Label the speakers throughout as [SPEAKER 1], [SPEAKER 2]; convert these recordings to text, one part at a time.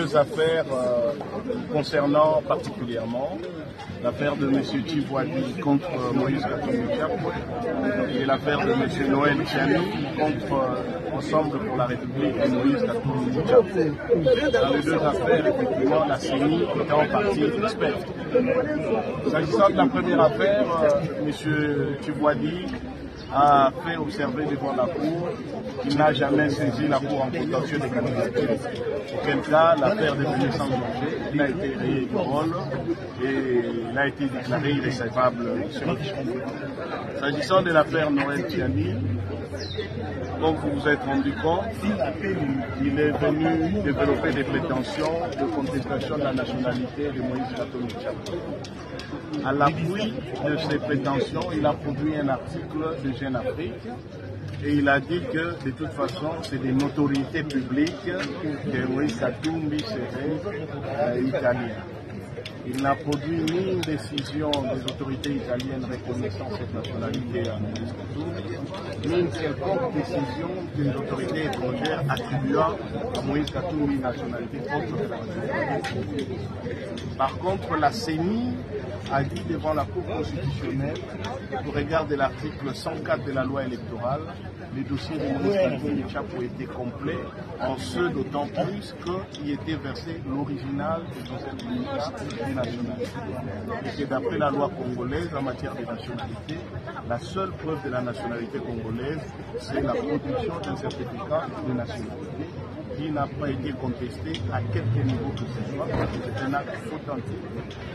[SPEAKER 1] deux affaires concernant particulièrement l'affaire de M. Tshisekedi contre Moïse Katumbi Chapwe et l'affaire de M. Noël Tchani contre Ensemble pour la République et Moïse Katumbi Chapwe. Dans les deux affaires, effectivement, la CENI est en partie experte. S'agissant de la première affaire, M. Tshisekedi a fait observer devant la Cour qu'il n'a jamais saisi la Cour en contentieux des candidatures. Auquel cas, l'affaire est devenue sans danger, il a été rayé du rôle et il a été déclaré irrécevable sur le champ. S'agissant de l'affaire Noël Tchani, comme vous vous êtes rendu compte, il est venu développer des prétentions de contestation de la nationalité de Moïse Katumbi Chapwe. À l'appui de ces prétentions, il a produit un article de Jeune Afrique et il a dit que de toute façon, c'est des notoriétés publiques que Moïse Katumbi serait italien. Il n'a produit ni une décision des autorités italiennes reconnaissant cette nationalité à Moïse Katumbi, ni une quelconque décision d'une autorité étrangère attribuant à Moïse Katumbi une nationalité autre que la nationalité. Par contre, la CENI a dit devant la Cour constitutionnelle, au regard de l'article 104 de la loi électorale, les dossiers de Moïse Katumbi Chapwe étaient complets, en ce d'autant plus qu'il était versé l'original de son certificat de nationalité. Et que d'après la loi congolaise en matière de nationalité, la seule preuve de la nationalité congolaise, c'est la production d'un certificat de nationalité qui n'a pas été contesté à quelque niveau que ce soit, parce que c'est un acte authentique,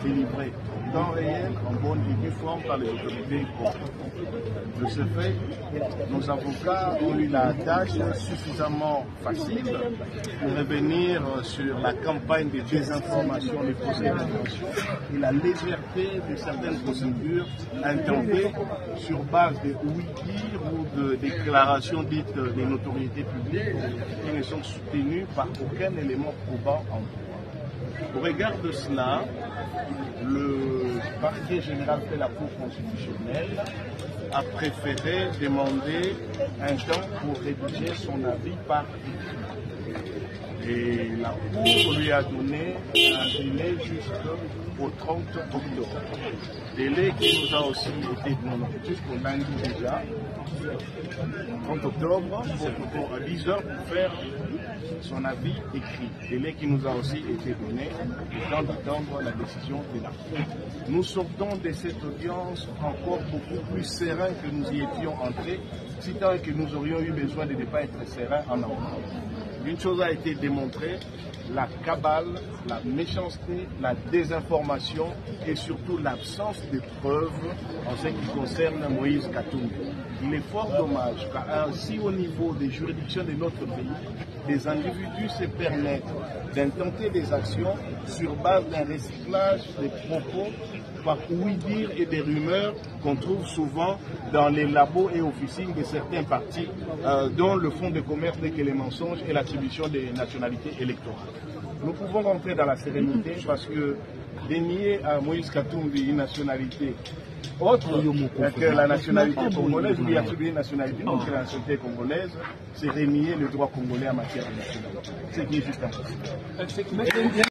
[SPEAKER 1] délivré en temps réel, en bonne et due forme par les autorités compétentes. De ce fait, nos avocats ont eu la tâche suffisamment facile pour revenir sur la campagne de désinformation des procès d'intention et la légèreté de certaines procédures intentées sur base de oui-dire ou de déclarations dites des notoriétés publiques qui ne sont soutenues par aucun élément probant en droit. Au regard de cela, le parquet général de la Cour constitutionnelle a préféré demander un temps pour rédiger son avis par écrit. Et la Cour lui a donné un délai jusqu'au 30 octobre. Délai qui nous a aussi été donné jusqu'au lundi déjà, 30 octobre, à 10 heures pour faire son avis écrit. Délai qui nous a aussi été donné, le temps d'attendre la décision de la Cour. Nous sortons de cette audience encore beaucoup plus sereins que nous y étions entrés, si tant que nous aurions eu besoin de ne pas être sereins en amont. Une chose a été démontrée, la cabale, la méchanceté, la désinformation et surtout l'absence de preuves en ce qui concerne Moïse Katumbi. Il est fort dommage qu'à un si haut niveau des juridictions de notre pays, des individus se permettent d'intenter des actions sur base d'un recyclage des propos par oui-dire et des rumeurs qu'on trouve souvent dans les labos et officines de certains partis dont le fonds de commerce n'est que les mensonges et l'attribution des nationalités électorales. Nous pouvons rentrer dans la sérénité parce que dénier à Moïse Katumbi une nationalité autre que la nationalité congolaise, lui attribuer une nationalité autre que la nationalité congolaise, c'est renier le droit congolais en matière de nationalité. C'est qui est juste impossible.